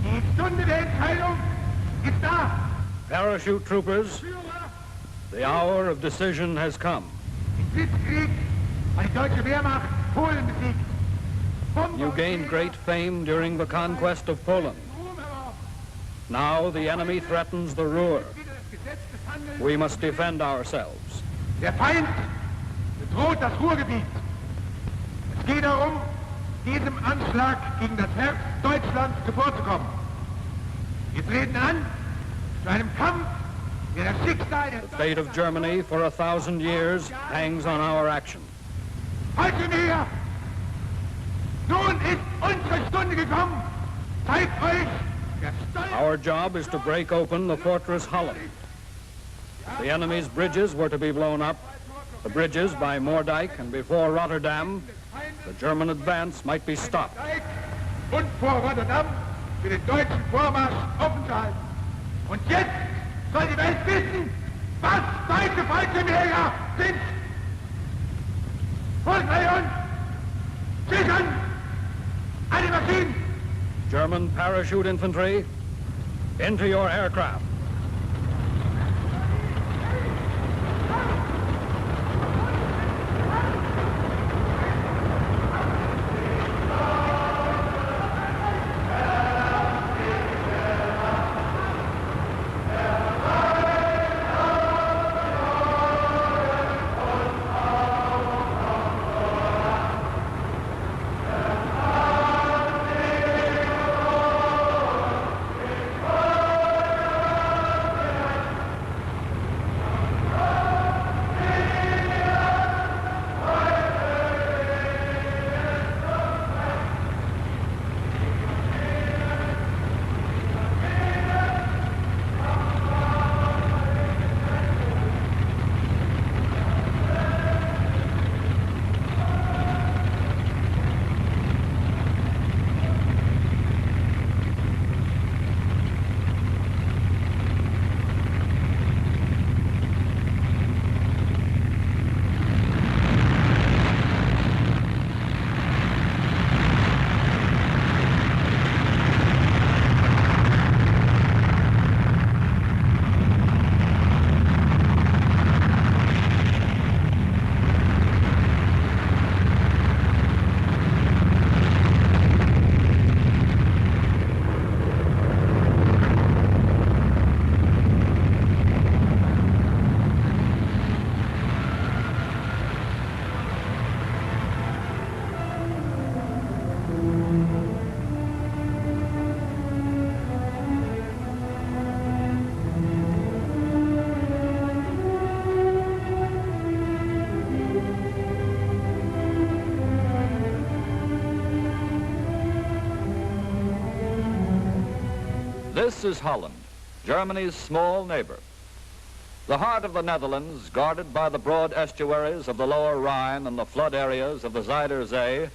Die Stunde der Entscheidung ist da. Parachute troopers, the hour of decision has come. Im Blitzkrieg hat die deutsche Wehrmacht Polen besiegt. You gained great fame during the conquest of Poland. Now the enemy threatens the Ruhr. We must defend ourselves. Der Feind bedroht das Ruhrgebiet. Es geht darum, diesem Anschlag gegen das Herz Deutschlands zuvorzukommen. Wir treten an zu einem Kampf, der das Schicksal der The fate of Germany for 1,000 years hangs on our action. Haltet näher! Nun ist unsere Stunde gekommen. Zeigt euch der Stolz. Our job is to break open the fortress Holland. The enemy's bridges were to be blown up. The bridges by Moerdijk and before Rotterdam, the German advance might be stopped. Und vor Rotterdam für den deutschen Vormarsch offen zu halten. Und jetzt soll die Welt wissen, was deutsche Fallschirmjäger sind. Folgt bei uns! Sichern! Alle Maschinen! German parachute infantry, into your aircraft. This is Holland, Germany's small neighbor. The heart of the Netherlands, guarded by the broad estuaries of the lower Rhine and the flood areas of the Zuider Zee,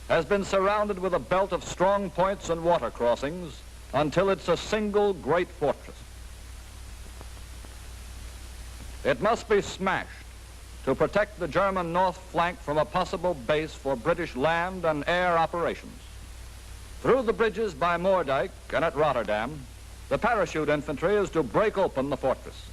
has been surrounded with a belt of strong points and water crossings until it's a single great fortress. It must be smashed to protect the German north flank from a possible base for British land and air operations. Through the bridges by Moerdijk and at Rotterdam, the parachute infantry is to break open the fortress.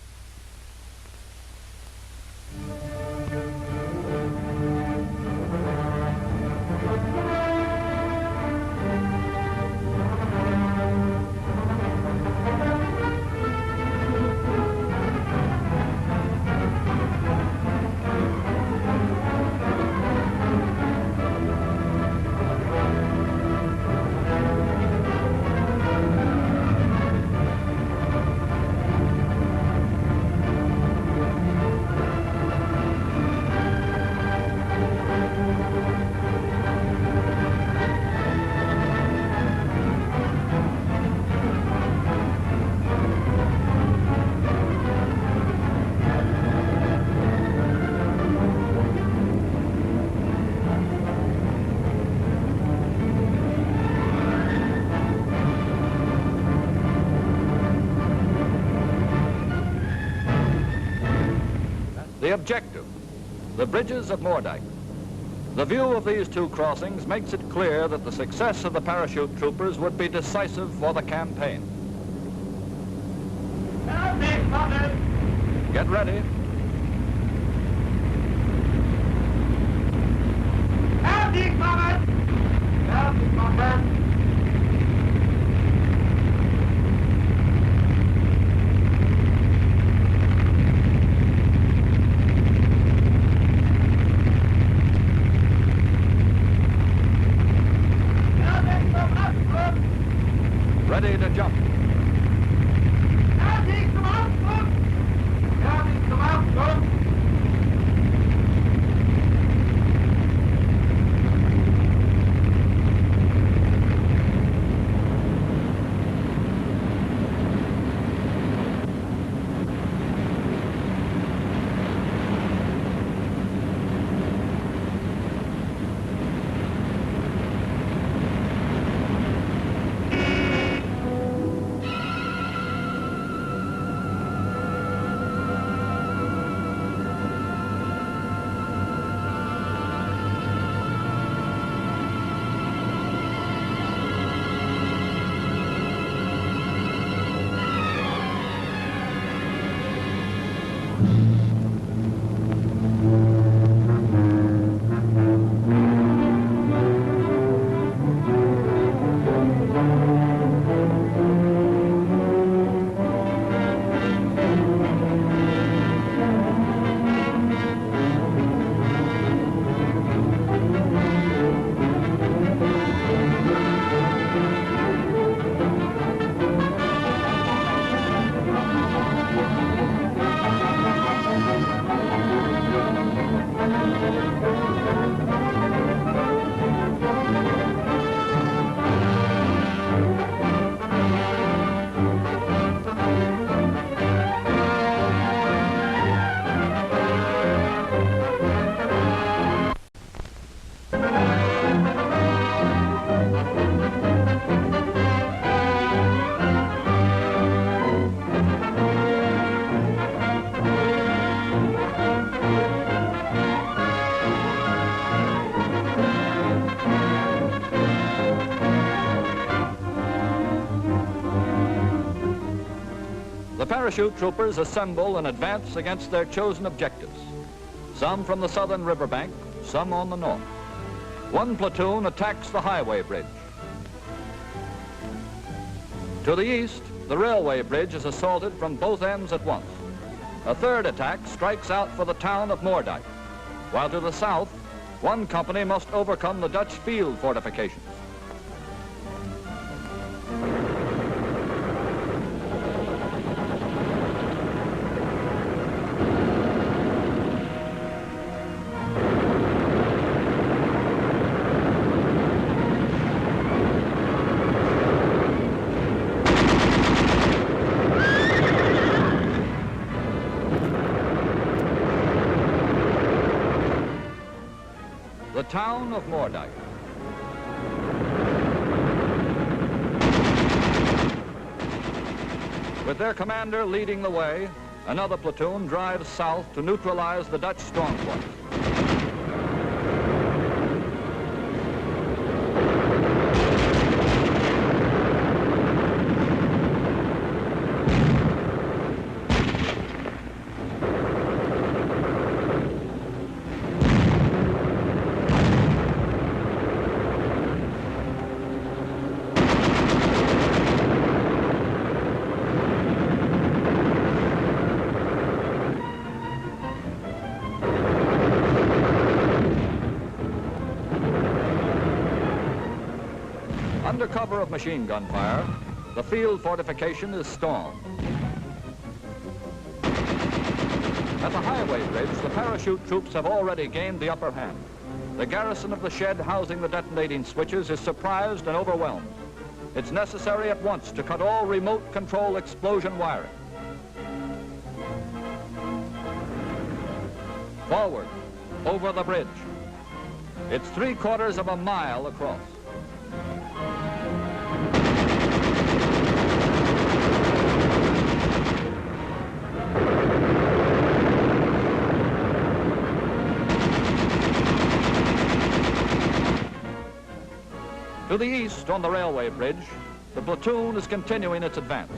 The objective, the bridges of Moerdijk. The view of these two crossings makes it clear that the success of the parachute troopers would be decisive for the campaign. Get ready. Ready to jump. The parachute troopers assemble and advance against their chosen objectives, some from the southern riverbank, some on the north. One platoon attacks the highway bridge. To the east, the railway bridge is assaulted from both ends at once. A third attack strikes out for the town of Moerdijk, while to the south, one company must overcome the Dutch field fortifications. The town of Moerdijk. With their commander leading the way, another platoon drives south to neutralize the Dutch storm force. Under cover of machine gun fire, the field fortification is stormed. At the highway bridge, the parachute troops have already gained the upper hand. The garrison of the shed housing the detonating switches is surprised and overwhelmed. It's necessary at once to cut all remote control explosion wiring. Forward, over the bridge. It's 3/4 of a mile across. To the east, on the railway bridge, the platoon is continuing its advance.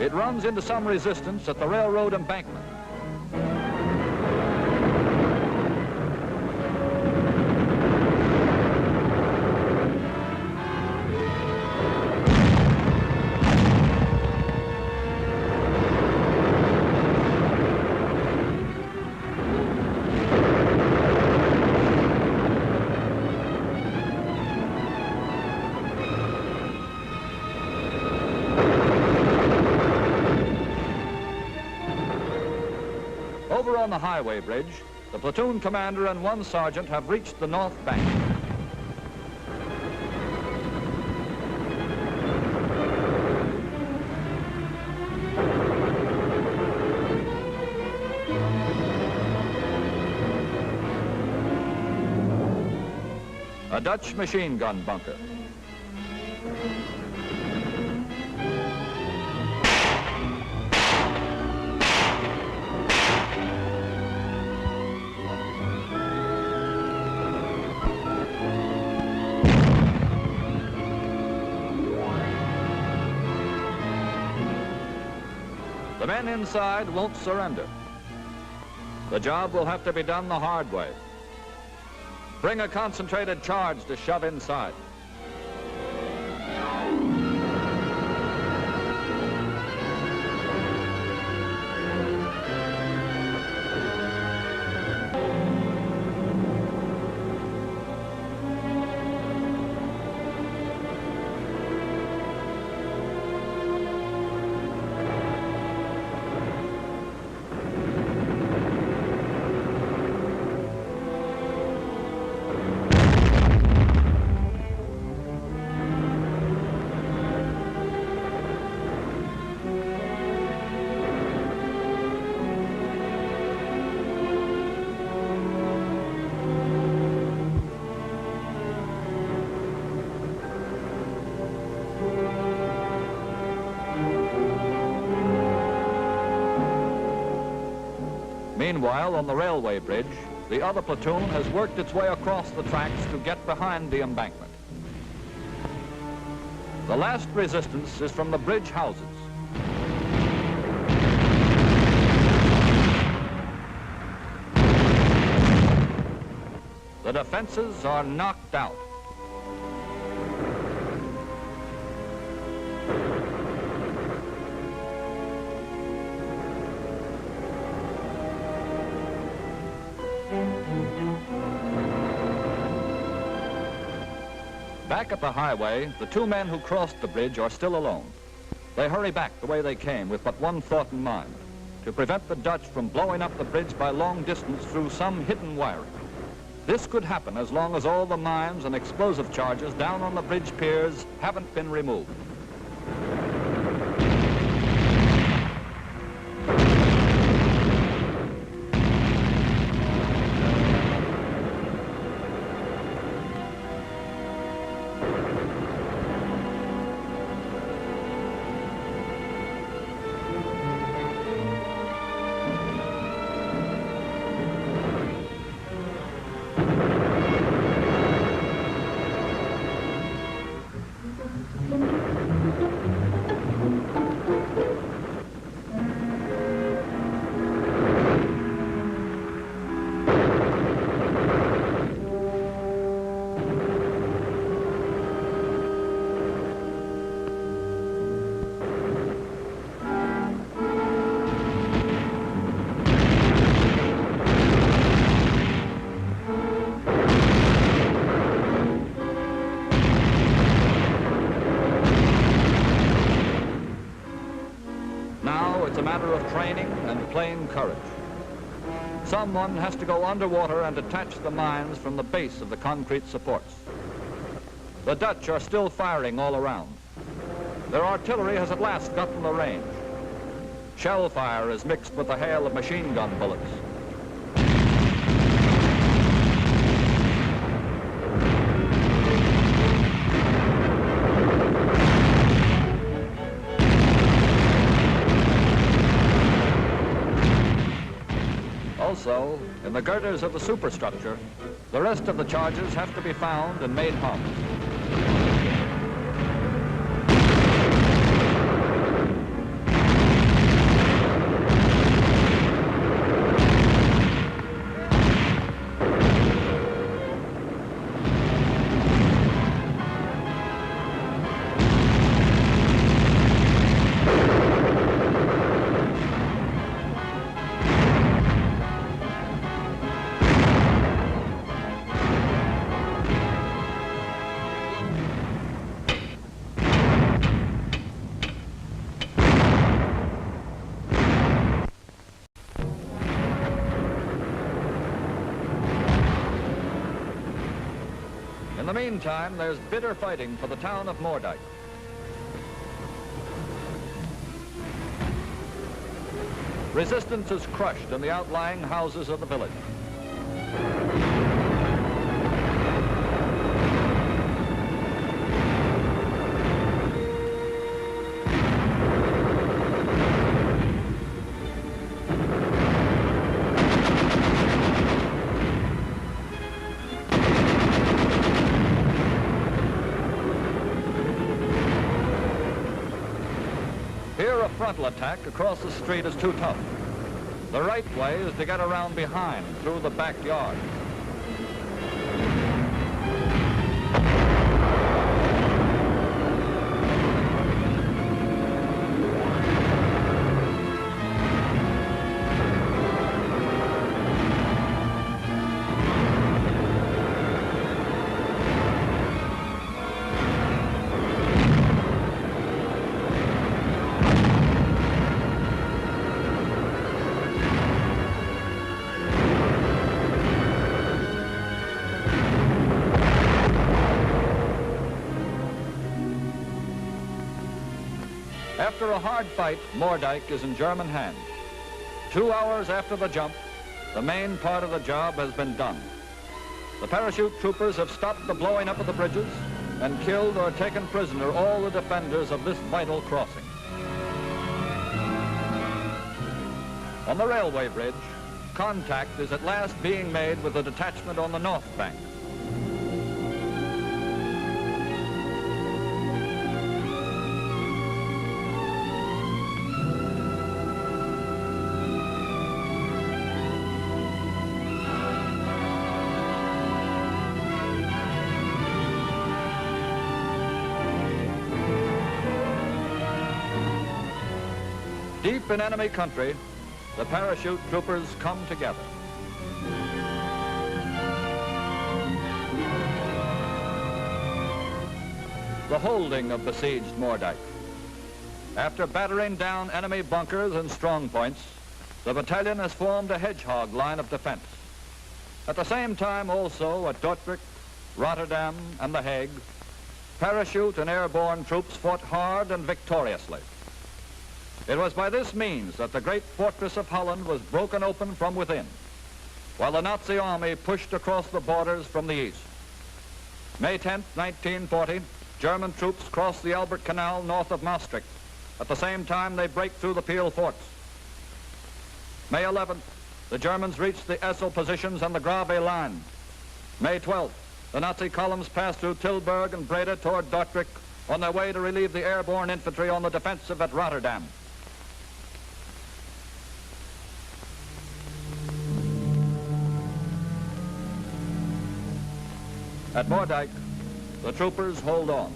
It runs into some resistance at the railroad embankment. Over on the highway bridge, the platoon commander and one sergeant have reached the north bank. A Dutch machine gun bunker. The men inside won't surrender. The job will have to be done the hard way. Bring a concentrated charge to shove inside. Meanwhile, on the railway bridge, the other platoon has worked its way across the tracks to get behind the embankment. The last resistance is from the bridge houses. The defenses are knocked out. Back at the highway, the two men who crossed the bridge are still alone. They hurry back the way they came with but one thought in mind, to prevent the Dutch from blowing up the bridge by long distance through some hidden wiring. This could happen as long as all the mines and explosive charges down on the bridge piers haven't been removed. It's a matter of training and plain courage. Someone has to go underwater and detach the mines from the base of the concrete supports. The Dutch are still firing all around. Their artillery has at last gotten the range. Shell fire is mixed with the hail of machine gun bullets. Also, in the girders of the superstructure, the rest of the charges have to be found and made harmless. the meantime, there's bitter fighting for the town of Moerdijk. Resistance is crushed in the outlying houses of the village. Here, a frontal attack across the street is too tough. The right way is to get around behind, through the backyard. After a hard fight, Moerdijk is in German hands. 2 hours after the jump, the main part of the job has been done. The parachute troopers have stopped the blowing up of the bridges and killed or taken prisoner all the defenders of this vital crossing. On the railway bridge, contact is at last being made with the detachment on the north bank. Deep in enemy country, the parachute troopers come together. The holding of besieged Moerdijk. After battering down enemy bunkers and strong points, the battalion has formed a hedgehog line of defense. At the same time also at Dordrecht, Rotterdam, and The Hague, parachute and airborne troops fought hard and victoriously. It was by this means that the great fortress of Holland was broken open from within, while the Nazi army pushed across the borders from the east. May 10th, 1940, German troops crossed the Albert Canal north of Maastricht. At the same time, they break through the Peel forts. May 11th, the Germans reached the Essel positions and the Grave line. May 12th, the Nazi columns passed through Tilburg and Breda toward Dordrecht on their way to relieve the airborne infantry on the defensive at Rotterdam. At Moerdijk, the troopers hold on.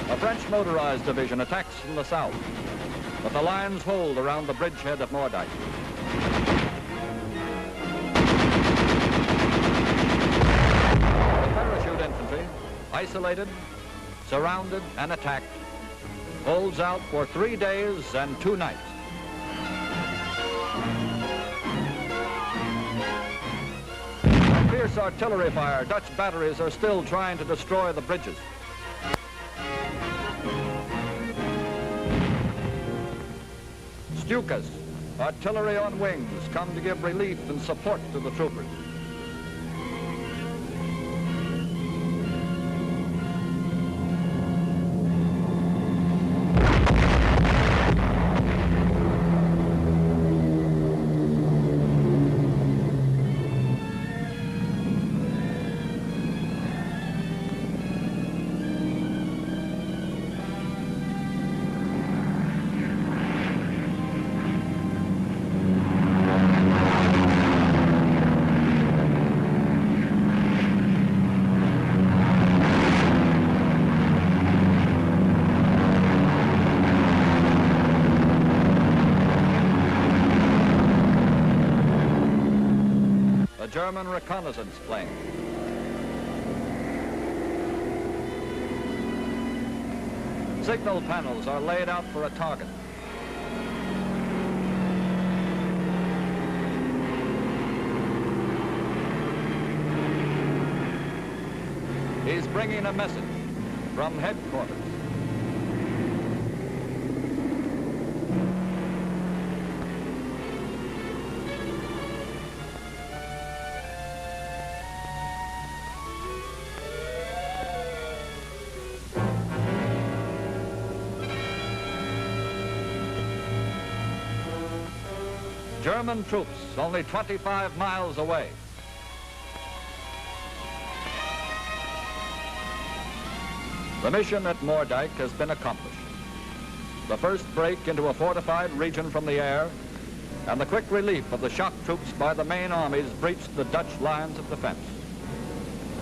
A French motorized division attacks from the south, but the lines hold around the bridgehead of Moerdijk. Isolated, surrounded, and attacked, holds out for 3 days and 2 nights. By fierce artillery fire, Dutch batteries are still trying to destroy the bridges. Stukas, artillery on wings, come to give relief and support to the troopers. German reconnaissance plane. Signal panels are laid out for a target. He's bringing a message from headquarters. German troops only 25 miles away. The mission at Moerdijk has been accomplished. The first break into a fortified region from the air and the quick relief of the shock troops by the main armies breached the Dutch lines of defense.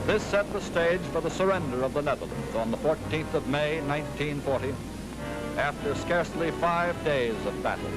This set the stage for the surrender of the Netherlands on the 14th of May, 1940, after scarcely 5 days of battle.